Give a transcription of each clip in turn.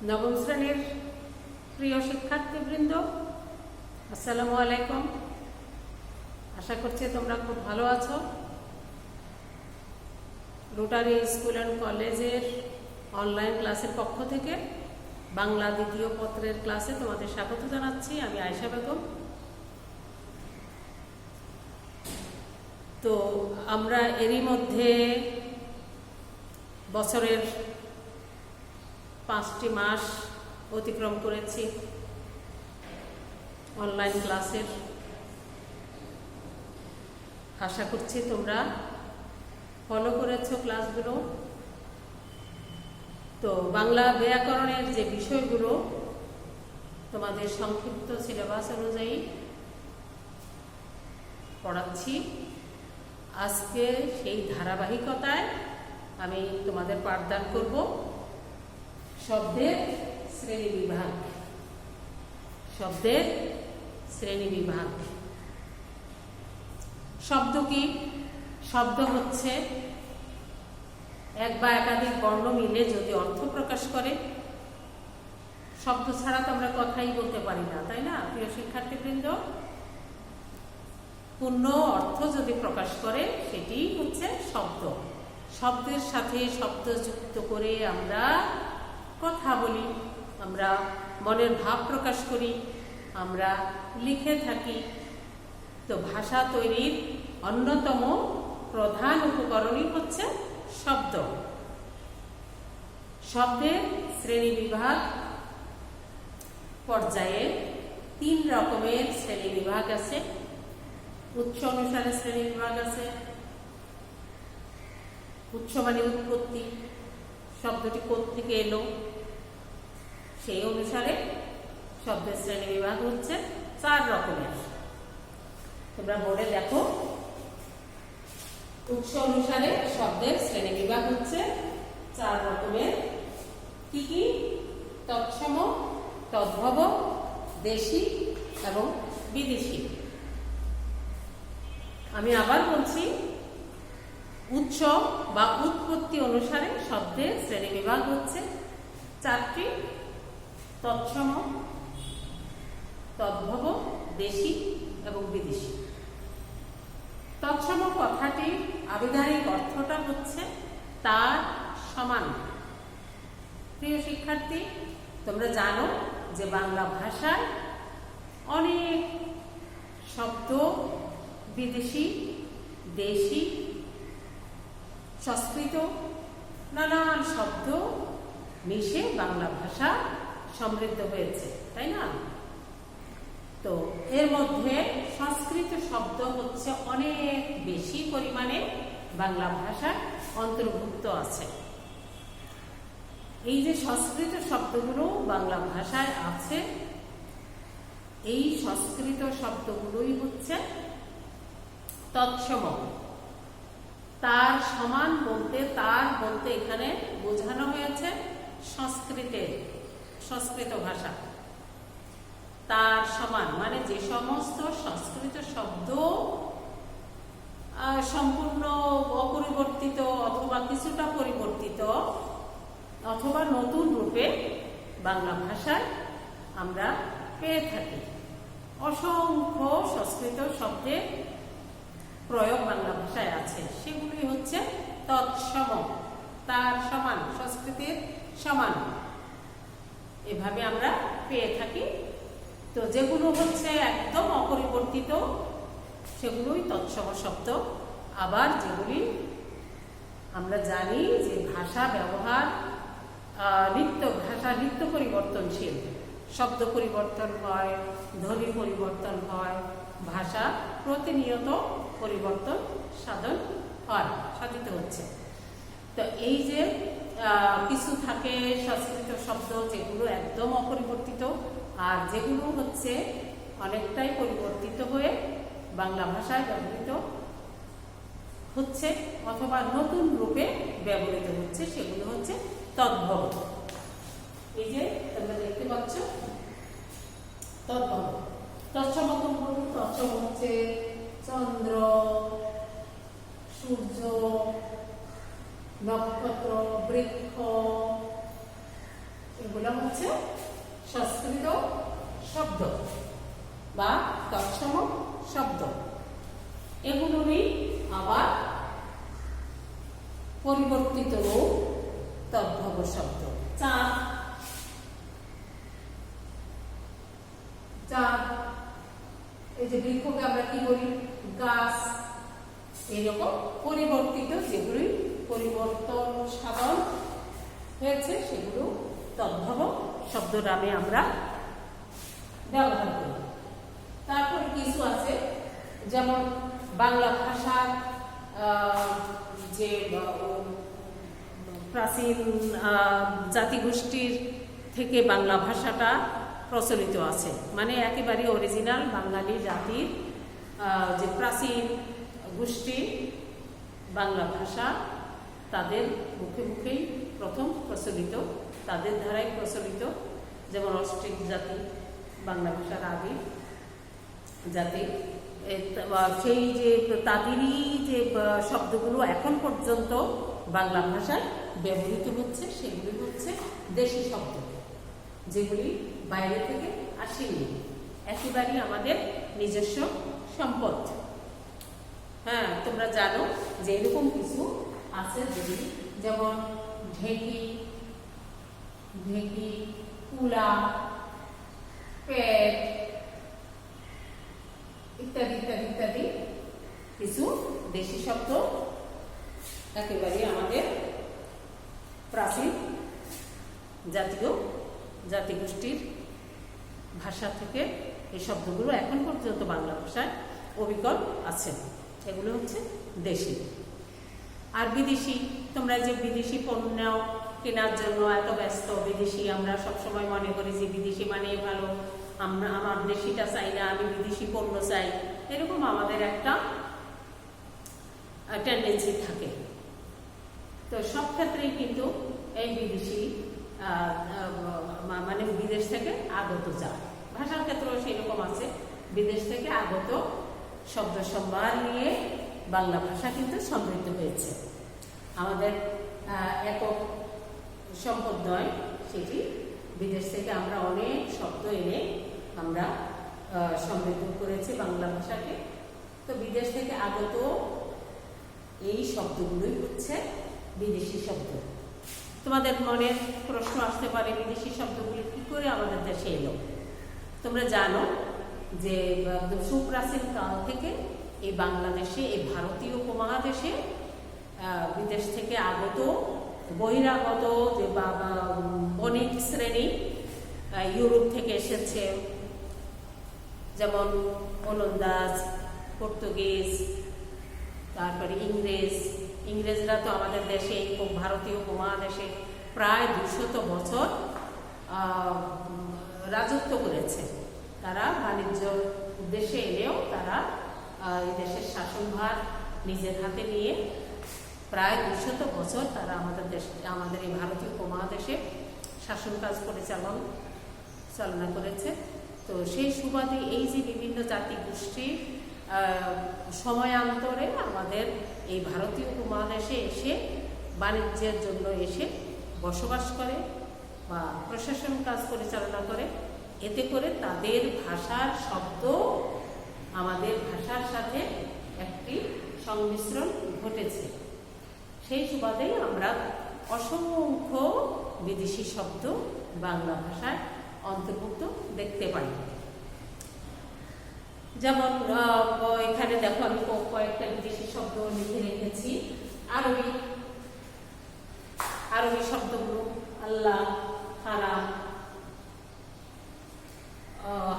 নবম শ্রেণীর প্রিয় শিক্ষার্থীবৃন্দ, আসসালামু আলাইকুম। আশা করছি তোমরা খুব ভালো আছো। রোটারি স্কুল অ্যান্ড কলেজের অনলাইন ক্লাসের পক্ষ থেকে বাংলা দ্বিতীয় পত্রের ক্লাসে তোমাদের স্বাগত জানাচ্ছি। আমি আয়েশা বেগম। তো আমরা এরই মধ্যে বছরের 5টি মাস অতিক্রম করেছি অনলাইন ক্লাসের। আশা করছি তোমরা ফলো করেছো ক্লাসগুলো। তো বাংলা ব্যাকরণের যে বিষয়গুলো তোমাদের সংক্ষিপ্ত সিলেবাস অনুযায়ী পড়াচ্ছি, আজকে সেই ধারাবাহিকতায় আমি তোমাদের পাঠদান করব শব্দের শ্রেণীবিভাগ। শব্দের শ্রেণীবিভাগ। শব্দ কি? শব্দ হচ্ছে এক বা একাধিক বর্ণ মিলে যদি অর্থ প্রকাশ করে। শব্দ ছাড়া তো আমরা কথাই বলতে পারি না, তাই না প্রিয় শিক্ষার্থীবৃন্দ? পূর্ণ অর্থ যদি প্রকাশ করে সেটি হচ্ছে শব্দ। শব্দের সাথে শব্দ যুক্ত করে আমরা কথা বলি, আমরা মনের ভাব প্রকাশ করি, আমরা লিখে থাকি। তো ভাষা তৈরির অন্যতম প্রধান উপকরণই হচ্ছে শব্দ। শব্দের শ্রেণীবিভাগ পর্যায়ে 3 রকমের শ্রেণীবিভাগ আছে। উৎস অনুসারে শ্রেণীবিভাগ আছে। উৎস মানে উৎপত্তি, শব্দটি কোত্থেকে এলো সেই অনুসারে শব্দের শ্রেণীবিভাগ হচ্ছে 4 রকমের। তোমরা বোর্ডে দেখো, উৎস অনুসারে শব্দের শ্রেণীবিভাগ হচ্ছে 4 রকমের। কি কি? তৎসম, তদ্ভব, দেশি এবং বিদেশি। আমি আবার বলছি, উৎস বা উৎপত্তি অনুসারে শব্দের শ্রেণীবিভাগ হচ্ছে 4টি: তৎসম, তদ্ভব, দেশি এবং বিদেশি। তৎসম কথাটির আবিধানিক অর্থটা হচ্ছে তার সমান। প্রিয় শিক্ষার্থী, তোমরা জানো যে বাংলা ভাষায় অনেক শব্দ বিদেশি, দেশি, সংস্কৃত নানান শব্দ মিশে বাংলা ভাষা সমৃদ্ধ হয়েছে, তাই না? তো এর মধ্যে সংস্কৃত শব্দ হচ্ছে অনেক বেশি পরিমাণে বাংলা ভাষায় অন্তর্ভুক্ত আছে। এই যে সংস্কৃত শব্দগুলো বাংলা ভাষায় আছে, এই সংস্কৃত শব্দগুলোই হচ্ছে তৎসম। তার সমান বলতে, তার বলতে এখানে বোঝানো হয়েছে সংস্কৃত ভাষা। তার সমান মানে যে সমস্ত সংস্কৃত শব্দ সম্পূর্ণ অপরিবর্তিত অথবা কিছুটা পরিবর্তিত অথবা নতুন রূপে বাংলা ভাষায় আমরা পেয়ে থাকি। অসংখ্য সংস্কৃত শব্দের প্রয়োগ বাংলা ভাষায় আছে, সেগুলি হচ্ছে তৎসম, তার সমান, সংস্কৃতির সমান, এভাবে আমরা পেয়ে থাকি। তো যেগুলো হচ্ছে একদম অপরিবর্তিত সেগুলোই তৎসম শব্দ। আবার যেগুলি আমরা জানি যে ভাষা ব্যবহার নিত্য পরিবর্তনশীল, শব্দ পরিবর্তন হয়, ধ্বনি পরিবর্তন হয়, ভাষা প্রতিনিয়ত পরিবর্তন সাধিত হচ্ছে। তো এই যে কিছু থাকে সংস্কৃত শব্দ যেগুলো একদম অপরিবর্তিত, আর যেগুলো হচ্ছে অনেকটাই পরিবর্তিত হয়ে বাংলা ভাষায় ব্যবহৃত হচ্ছে অথবা নতুন রূপে ব্যবহৃত হচ্ছে, সেগুলো হচ্ছে তদ্ভব। এই যে তোমরা দেখতে পাচ্ছ তদ্ভব। তৎসম কোনগুলো? তৎসম হচ্ছে চন্দ্র, সূর্য, নক্ষত্র, বৃক্ষ, এগুলো এগুলো হচ্ছে সংস্কৃত শব্দ বা তৎসম শব্দ। এগুলোরই আবার পরিবর্তিত রূপ তদ্ভব শব্দ। চাঁদ, চাঁদ, এই যে বৃক্ষকে আমরা কি বলি? গাছ। এরকম পরিবর্তিত যেগুলি পরিবর্তন সাধন হয়েছে সেগুলো তদ্ভব শব্দ নামে আমরা ব্যবহার করি। তারপরে কিছু আছে, যেমন বাংলা ভাষার যে প্রাচীন জাতিগোষ্ঠীর থেকে বাংলা ভাষাটা প্রচলিত আছে, মানে একেবারে অরিজিনাল বাঙালি জাতির যে প্রাচীন গোষ্ঠী বাংলা ভাষা, তাদের মুখে মুখেই প্রথম প্রচলিত, তাদের ধারায় প্রচলিত। যেমন অস্ট্রিক জাতি বাংলা ভাষার আদি জাতি, সেই যে তাদেরই যে শব্দগুলো এখন পর্যন্ত বাংলা ভাষায় ব্যবহৃত হচ্ছে সেগুলি হচ্ছে দেশি শব্দ, যেগুলি বাইরে থেকে আসেনি, একেবারেই আমাদের নিজস্ব সম্পদ। হ্যাঁ, তোমরা জানো যে এরকম কিছু আছে যেগুলি, যেমন ঢেকি, ঢেকি, কুলা, পেট ইত্যাদি ইত্যাদি ইত্যাদি কিছু দেশি শব্দ একেবারে আমাদের প্রাচীন জাতিগোষ্ঠীর ভাষা থেকে এই শব্দগুলো এখন পর্যন্ত বাংলা ভাষায় অবিকল আছে। এগুলো হচ্ছে দেশি। আর বিদেশি, তোমরা যে বিদেশি পণ্য কেনার জন্য এত ব্যস্ত, বিদেশি আমরা সবসময় মনে করি যে বিদেশি মানে ভালো, আমার দেশিটা চাই না, আমি বিদেশি পণ্য চাই, এরকম আমাদের একটা টেন্ডেন্সি থাকে। তো সব ক্ষেত্রেই কিন্তু এই বিদেশি মানে বিদেশ থেকে আগত যায়। ভাষার ক্ষেত্রেও সেরকম আছে, বিদেশ থেকে আগত শব্দ সম্ভার নিয়ে বাংলা ভাষা কিন্তু সমৃদ্ধ হয়েছে। আমাদের একক সম্পদ নয় সেটি, বিদেশ থেকে আমরা অনেক শব্দ এনে আমরা সমৃদ্ধ করেছি বাংলা ভাষাকে। তো বিদেশ থেকে আগত এই শব্দগুলোই হচ্ছে বিদেশি শব্দ। তোমাদের মনে প্রশ্ন আসতে পারে, বিদেশি শব্দগুলি কি করে আমাদের দেশে এলো? তোমরা জানো যে সুপ্রাচীন কাল থেকে এই বাংলাদেশে, এই ভারতীয় উপমহাদেশে বিদেশ থেকে আগত বহিরাগত যে বণিক শ্রেণী ইউরোপ থেকে এসেছে, যেমন ওলন্দাজ, পর্তুগিজ, তারপরে ইংরেজরা তো আমাদের দেশে, ভারতীয় উপমহাদেশে প্রায় 200 বছর রাজত্ব করেছে। তারা বাণিজ্য উদ্দেশ্যে এলেও তারা এই দেশের শাসনভার নিজের হাতে নিয়ে প্রায় 200 বছর তারা আমাদের এই ভারতীয় উপমহাদেশে শাসন কাজ পরিচালনা করেছে। তো সেই সুবাদে এই যে বিভিন্ন জাতিগোষ্ঠী সময়ান্তরে আমাদের এই ভারতীয় উপমহাদেশে এসে বাণিজ্যের জন্য এসে বসবাস করে বা প্রশাসন কাজ পরিচালনা করে, এতে করে তাদের ভাষার শব্দ আমাদের ভাষার সাথে একটি সংমিশ্রণ ঘটেছে। সেই সুবাদেই আমরা অসংখ্য বিদেশি শব্দ বাংলা ভাষায় অন্তর্ভুক্ত দেখতে পাই। যেমন এখানে দেখো আমি কয়েকটা বিদেশি শব্দ লিখে রেখেছি। আরবি শব্দগুলো আল্লাহ, হারাম,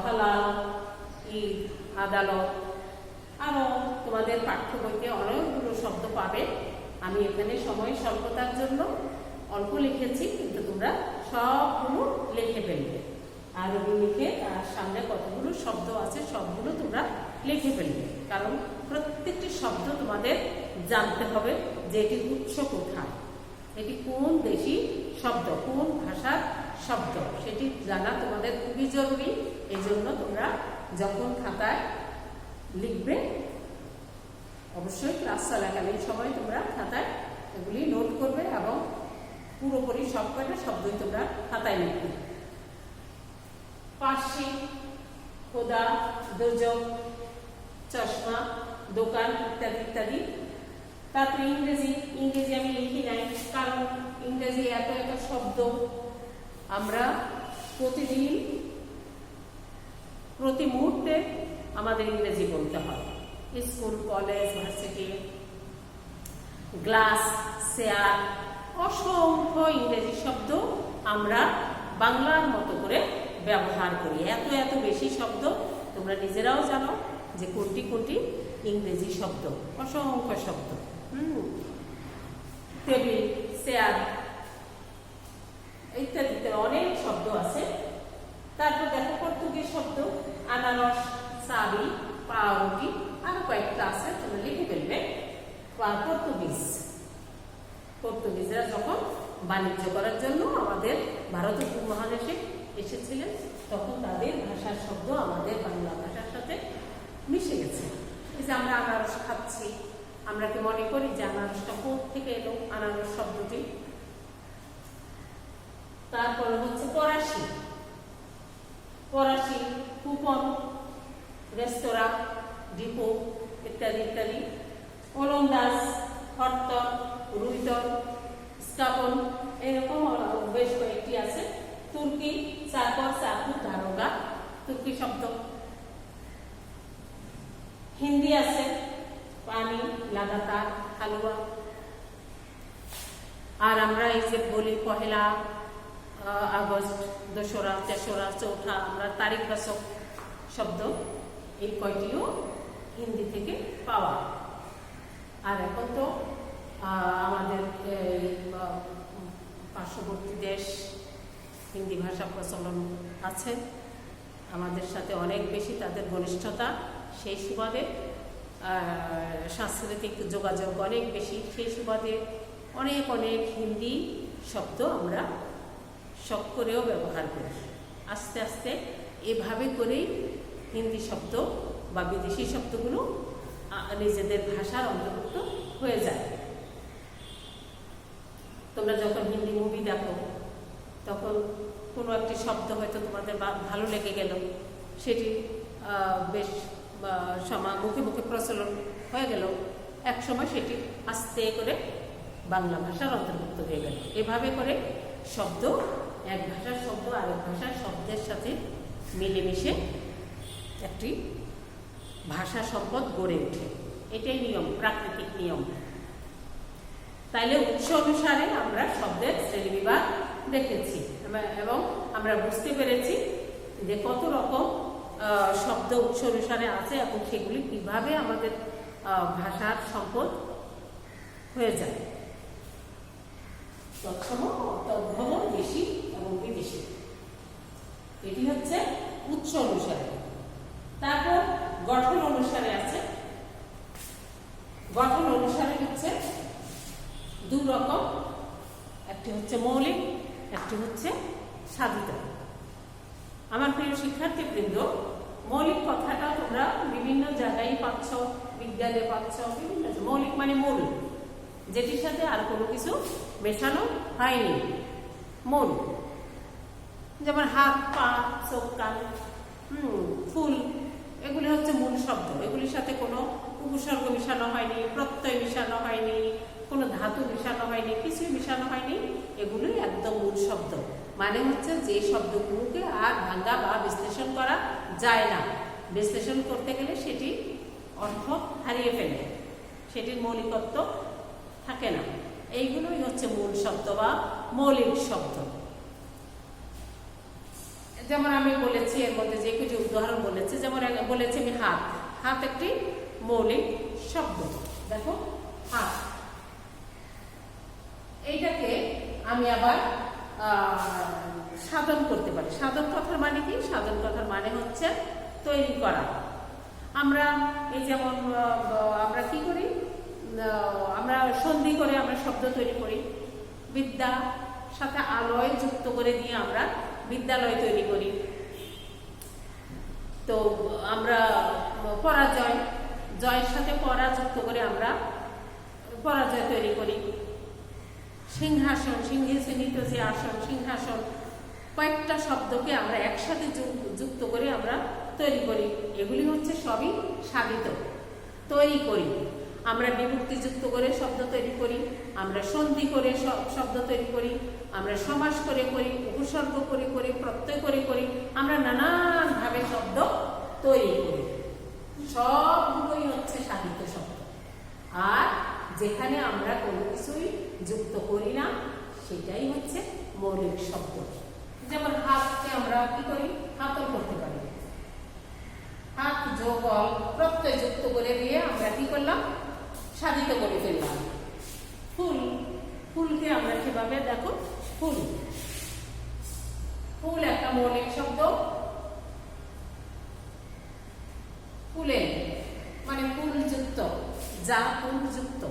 হালাল, ঈদ, আদালত, আরো তোমাদের পাঠ্য বইতে অনেকগুলো শব্দ পাবে। আমি এখানে সময় স্বল্পতার জন্য অল্প লিখেছি, কিন্তু তোমরা সবগুলো লিখে ফেলবে। আরবি লিখে তার সামনে কতগুলো শব্দ আছে সবগুলো তোমরা লিখে ফেলবে, কারণ প্রত্যেকটি শব্দ তোমাদের জানতে হবে যে এটির উৎস কোথায়, এটি কোন দেশি শব্দ, কোন ভাষার শব্দ, সেটি জানা তোমাদের খুবই জরুরি। এই জন্য তোমরা যখন খাতায় লিখবে, অবশ্যই ক্লাস চলাকালীন সময় তোমরা খাতায় এগুলি নোট করবে এবং পুরোপুরি সব কয়টা শব্দই তোমরা খাতায় লিখবে। পার্শ্বিক, খোদা, দোজক, চশমা, দোকান ইত্যাদি ইত্যাদি। তারপরে ইংরেজি, ইংরেজি আমি লিখি নাই কারণ ইংরেজি এত এত শব্দ আমরা প্রতিদিন প্রতি মুহূর্তে আমাদের ইংরেজি বলতে হয়। School, college, varsity, glass, chair, অসংখ্য ইংরেজি শব্দ আমরা বাংলার মতো করে ব্যবহার করি। এত এত বেশি শব্দ তোমরা নিজেরাও জানো যে কোনটি কোনটি ইংরেজি শব্দ, অসংখ্য শব্দ। টেবিল, চেয়ার ইত্যাদিতে অনেক শব্দ আছে। তারপর দেখো পর্তুগিজ শব্দ, আনারস, চাবি, পাউরুটি, আরো কয়েকটা আছে তোমরা লিখে ফেলবে। পর্তুগিজ, পর্তুগিজরা যখন বাণিজ্য করার জন্য আমাদের ভারত উপমহাদেশে এসেছিলেন তখন তাদের ভাষার শব্দ আমাদের বাংলা ভাষার সাথে মিশে গেছে। এই যে আমরা আনারস খাচ্ছি, আমরা কি মনে করি যে আনারসটা কোথা থেকে এলো, আনারস শব্দটি? তারপর হচ্ছে ফরাসি, ফরাসি, কুপন, রেস্তোরাঁ, ডিপো ইত্যাদি ইত্যাদি। ওলন্দাজ, হরতল, রুইতল, স্কাপন, এরকম বেশ কয়েকটি আছে। তুর্কি, চাকর, চাকু, দারোগা তুর্কি শব্দ। হিন্দি আছে, পানি, লাগাতার, হালুয়া। আর আমরা এই যে বলি পহেলা আগস্ট, দোসরা, তেসরা, চৌঠা, আমরা তারিখবাচক শব্দ, এই কয়টিও হিন্দি থেকে পাওয়া। আর এখন তো আমাদের পার্শ্ববর্তী দেশ হিন্দি ভাষা প্রচলন আছে, আমাদের সাথে অনেক বেশি তাদের ঘনিষ্ঠতা, সেই সুবাদে সাংস্কৃতিক যোগাযোগ অনেক বেশি, সেই সুবাদে অনেক অনেক হিন্দি শব্দ আমরা শখ করেও ব্যবহার করি। আস্তে আস্তে এভাবে করেই হিন্দি শব্দ বা বিদেশি শব্দগুলো নিজেদের ভাষার অন্তর্ভুক্ত হয়ে যায়। তোমরা যখন হিন্দি মুভি দেখো তখন কোনো একটি শব্দ হয়তো তোমাদের ভালো লেগে গেল, সেটি বেশ মুখে মুখে প্রচলন হয়ে গেল, এক সময় সেটি আস্তে করে বাংলা ভাষার অন্তর্ভুক্ত হয়ে গেল। এভাবে করে শব্দ, এক ভাষার শব্দ আরেক ভাষার শব্দের সাথে মিলেমিশে একটি ভাষা সম্পদ গড়ে ওঠে। এটাই নিয়ম, প্রাকৃতিক নিয়ম। তাইলে উৎস অনুসারে আমরা শব্দের শ্রেণীবিভাগ দেখেছি এবং আমরা বুঝতে পেরেছি যে কত রকম শব্দ উৎস অনুসারে আছে এবং সেগুলি কিভাবে আমাদের ভাষার সম্পদ হয়ে যায়। তৎসম, তদ্ভব, দেশি এবং বিদেশি, এটি হচ্ছে উৎস অনুসারে। তারপর গঠন অনুসারে আছে। গঠন অনুসারে হচ্ছে দু রকম, একটি হচ্ছে মৌলিক, একটি হচ্ছে সাধিত। আমার প্রিয় শিক্ষার্থীবৃন্দ, মৌলিক কথাটা তোমরা বিভিন্ন জায়গায় পাচ্ছ, বিজ্ঞানে পাচ্ছ, বিভিন্ন। মৌলিক মানে মূল, যেটির সাথে আর কোনো কিছু মেশানো হয়নি, মূল। যেমন হাত, পা, চোখ, কান, ফুল, এগুলি হচ্ছে মূল শব্দ। এগুলির সাথে কোনো উপসর্গ মিশানো হয়নি, প্রত্যয় মিশানো হয়নি, কোনো ধাতু মিশানো হয়নি, কিছুই মিশানো হয়নি। এগুলোই একদম মূল শব্দ। মানে হচ্ছে যে শব্দগুলোকে আর ভাঙা বা বিশ্লেষণ করা যায় না। বিশ্লেষণ করতে গেলে সেটি অর্থ হারিয়ে ফেলে, সেটির মৌলিকত্ব থাকে না। এইগুলোই হচ্ছে মূল শব্দ বা মৌলিক শব্দ। যেমন আমি বলেছি, এর মধ্যে যে কিছু উদাহরণ বলেছি, যেমন বলেছি আমি হাত। হাত একটি মৌলিক শব্দ। দেখো হাত, এইটাকে আমি আবার সাধন করতে পারি। সাধন কথার মানে কি? সাধন কথার মানে হচ্ছে তৈরি করা। আমরা এই যেমন আমরা কি করি, আমরা সন্ধি করে আমরা শব্দ তৈরি করি। বিদ্যা সাথে আলয় যুক্ত করে দিয়ে আমরা বিদ্যালয় তৈরি করি। তো আমরা পরাজয়, জয়ের সাথে পরা যুক্ত করে আমরা পরাজয় তৈরি করি। সিংহাসন, সিংহে শ্রেণীত যে আসন, সিংহাসন, কয়েকটা শব্দকে আমরা একসাথে যুক্ত করে আমরা তৈরি করি। এগুলি হচ্ছে সবই সাধিত। তৈরি করি আমরা, বিভক্তি যুক্ত করে শব্দ তৈরি করি, আমরা সন্ধি করে শব্দ তৈরি করি, আমরা সমাস করে করি, উপসর্গ করে করি, প্রত্যয় করে করি, আমরা নানানভাবে শব্দ তৈরি করি। সবগুলোই হচ্ছে সাধিত শব্দ। আর যেখানে আমরা কোনো কিছুই যুক্ত করি না সেটাই হচ্ছে মৌলিক শব্দ। যেমন হাতকে আমরা কি করি, হাতল করতে পারি। হাত যোগ অল প্রত্যয় যুক্ত করে দিয়ে আমরা কি করলাম, সাধিত করে ফেললাম। ফুল, ফুলকে আমরা কিভাবে, দেখো ফুল, ফুল একটা মৌলিক শব্দ। ফুলে মানে ফুলযুক্ত, যা ফুলযুক্ত।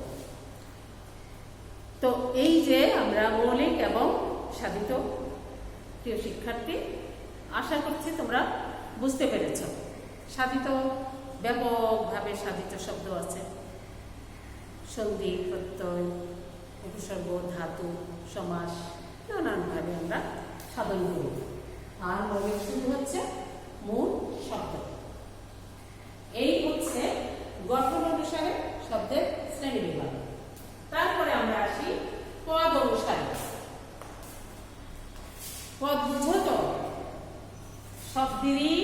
তো এই যে আমরা মৌলিক এবং সাধিত, প্রিয় শিক্ষার্থী, আশা করছি তোমরা বুঝতে পেরেছ। সাধিত ব্যাপকভাবে সাধিত শব্দ আছে, সন্ধি, প্রত্যয়, উপসর্গ, ধাতু, সমাস, নানানভাবে আমরা সাধন করি। আর মৌলিক শুধু হচ্ছে মূল শব্দ। এই হচ্ছে গঠন অনুসারে শব্দের শ্রেণী বিভাগ। তারপরে আমরা আসি পদ অনুসারে। পদ বুঝো তো, শব্দেরই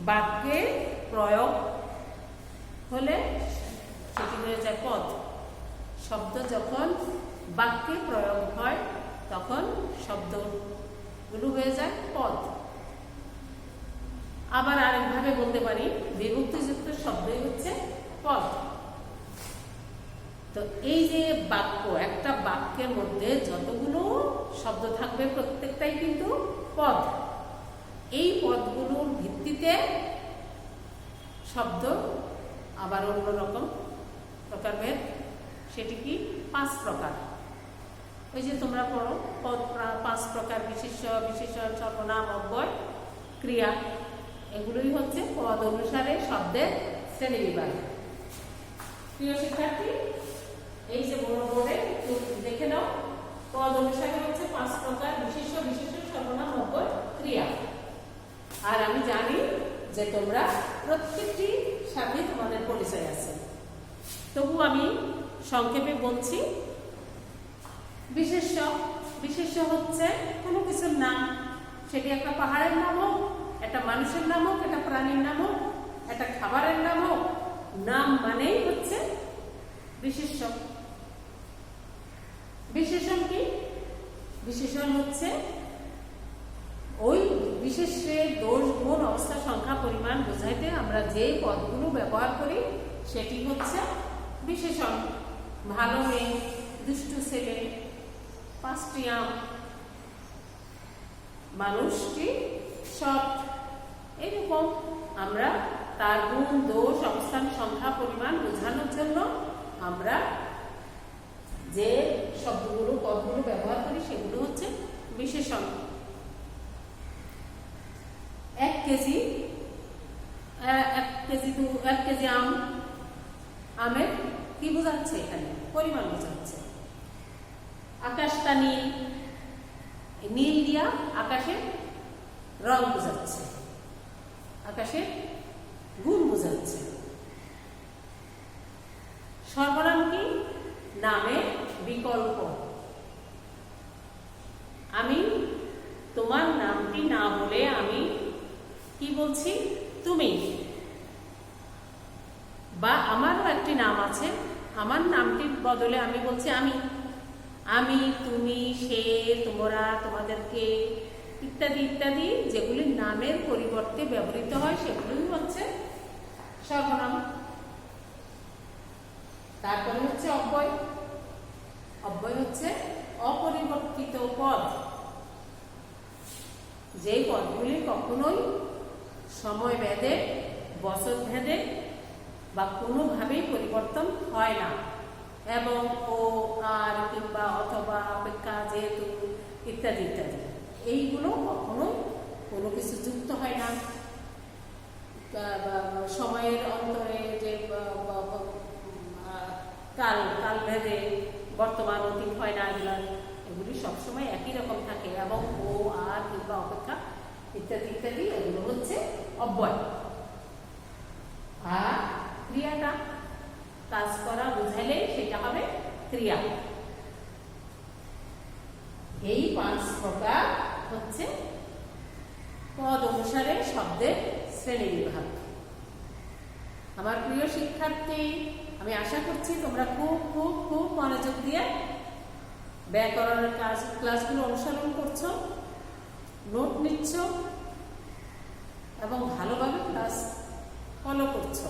বাক্যে প্রয়োগ হলে সেটি হয়ে যায় পদ। শব্দ যখন বাক্যে প্রয়োগ হয় তখন শব্দগুলো হয়ে যায় পদ। আবার আরেকভাবে বলতে পারি, বিভক্তিযুক্ত শব্দই হচ্ছে পদ। তো এই যে বাক্য, একটা বাক্যের মধ্যে যতগুলো শব্দ থাকবে প্রত্যেকটাই কিন্তু পদ। এই পদগুলোর ভিত্তিতে শব্দ আবার অন্যরকম প্রকারভেদ। সেটি কি? 5 প্রকার। ওই যে তোমরা পড়ো, পদ 5 প্রকার: বিশেষ্য, বিশেষণ, সর্বনাম, অব্যয়, ক্রিয়া। এগুলোই হচ্ছে পদ অনুসারে শব্দের শ্রেণীবিভাগ। প্রিয় শিক্ষার্থী, এই যে বড় বোর্ডে দেখে নাও, পদ অনুসারে হচ্ছে 5 প্রকার: বিশেষ্য, বিশেষণ, সর্বনাম, অব্যয়, ক্রিয়া। আর আমি জানি যে তোমরা প্রত্যেকটি সাথে তোমাদের পরিচয় আছে, তবু আমি সংক্ষেপে বলছি। বিশেষ্য, বিশেষ্য হচ্ছে কোনো কিছুর নাম। সেটি একটা পাহাড়ের নাম হোক, একটা মানুষের নাম হোক, একটা প্রাণীর নাম হোক, একটা খাবারের নাম হোক, নাম মানেই হচ্ছে বিশেষ্য। বিশেষণ কি? বিশেষণ হচ্ছে ওই বিশেষের দোষ, গুণ, অবস্থা, সংখ্যা, পরিমাণ বোঝাইতে আমরা যে পদগুলো ব্যবহার করি সেটি হচ্ছে বিশেষণ। ভালো মেয়ে, দুষ্টু ছেলে, 5টি আম, মানুষটি সৎ, এরকম আমরা তার গুণ, দোষ, অবস্থান, সংখ্যা, পরিমাণ বোঝানোর জন্য আমরা যে শব্দগুলো, পদগুলো ব্যবহার করি সেগুলো হচ্ছে বিশেষণ। 1 কেজি, 1 কেজি আম, আমের কি বোঝাচ্ছে? এখানে পরিমাণ বোঝাচ্ছে। আকাশটা নীল, নীল দিয়া আকাশের রং বোঝাচ্ছে, আকাশের গুণ বোঝাচ্ছে। সর্বনাম কি? নামের বিকল্প। আমি তোমার নামটি না বলে আমি কি বলছি? তুমি। বা আমারও একটি নাম আছে, আমার নামটির বদলে আমি বলছি আমি। আমি, তুমি, সে, তোমরা, তোমাদেরকে ইত্যাদি ইত্যাদি যেগুলি নামের পরিবর্তে ব্যবহৃত হয় সেগুলোই হচ্ছে সর্বনাম। তারপরে হচ্ছে অব্যয়। অব্যয় হচ্ছে অপরিবর্তিত পদ, যেই পদগুলি কখনোই সময় ভেদে, বছর ভেদে বা কোনোভাবেই পরিবর্তন হয় না, এবং ও, আর, কিংবা, অথবা, অপেক্ষা, যেহেতু ইত্যাদি ইত্যাদি, এইগুলো কখনো কোনো কিছু যুক্ত হয় না। সময়ের অন্তরে যে কাল ভেদে বর্তমান অতীত হয় না, এগুলি সবসময় একই রকম থাকে, এবং ও আর কিংবা অপেক্ষা ইত্যাদি ইত্যাদি এগুলো হচ্ছে অব্যয়। আর ক্রিয়াটা কাজ করা বুঝাইলে সেটা হবে ক্রিয়া। এই 5 প্রকার হচ্ছে পদ অনুসারে শব্দের শ্রেণী বিভাগ। আমার প্রিয় শিক্ষার্থী, আমি আশা করছি তোমরা খুব খুব খুব মনোযোগ দিয়ে ব্যাকরণের ক্লাসগুলো অনুসরণ করছো, নোট নিচ্ছ এবং ভালোভাবে ক্লাস ফলো করছো।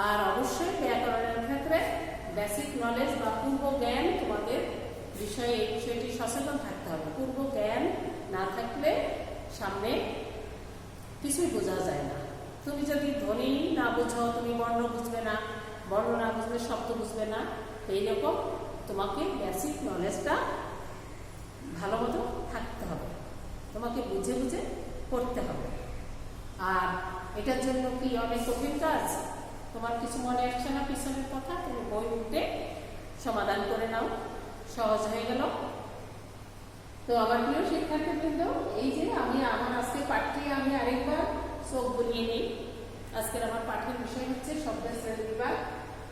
আর অবশ্যই ব্যাকরণের ক্ষেত্রে বেসিক নলেজ বা পূর্ব জ্ঞান তোমাদের বিষয়ে এই বিষয়টি সচেতন থাকতে হবে। পূর্ব জ্ঞান না থাকলে সামনে কিছুই বোঝা যায় না। তুমি যদি ধ্বনি না বুঝো, তুমি বর্ণ বুঝবে না, বর্ণ না বুঝলে শব্দ বুঝবে না। এইরকম তোমাকে বেসিক নলেজটা ভালো মতো থাকতে হবে, তোমাকে বুঝে বুঝে পড়তে হবে। আর এটার জন্য কি অনেক কঠিন কাজ? তোমার কিছু মনে আসছে না পিছনের কথা, তুমি বই উঠে সমাধান করে নাও, সহজ হয়ে গেল। তো আমার প্রিয় শিক্ষার্থীবৃন্দ, এই যে আমি আমার আজকে পাঠটি আমি আরেকবার চোখ বুলিয়ে নিই। আজকের আমার পাঠের বিষয় হচ্ছে শব্দের শ্রেণী বিভাগ,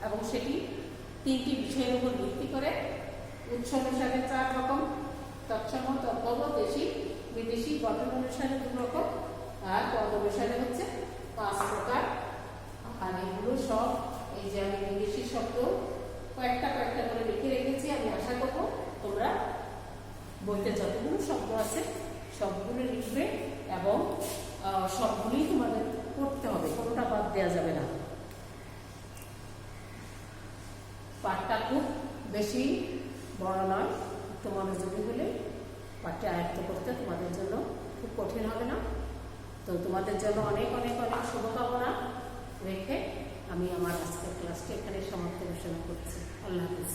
এবং সেটি 3টি বিষয়ের উপর ভিত্তি করে। উৎস অনুসারে 4 রকম, তৎসম, তদ্ভব, দেশি, বিদেশি, গঠন অনুসারে 2 রকম, আর পদ অনুসারে হচ্ছে 5 প্রকার। আর এগুলো সব এই যে আমি বিদেশি শব্দ কয়েকটা করে লিখে রেখেছি। আমি আশা করব তোমরা বইতে যতগুলো শব্দ আছে সবগুলো লিখবে, এবং সবগুলি তোমাদের পড়তে হবে, কোনোটা বাদ দেওয়া যাবে না। পাঠটা খুব বেশি বড় নয়, একটু মনোযোগী হলে পাঠটা আয়ত্ত করতে তোমাদের জন্য খুব কঠিন হবে না। তো তোমাদের জন্য অনেক অনেক অনেক শুভকামনা রেখে আমি আমার আজকের ক্লাসটি এখানে সমাপ্ত ঘোষণা করছি। আল্লাহ হাফেজ।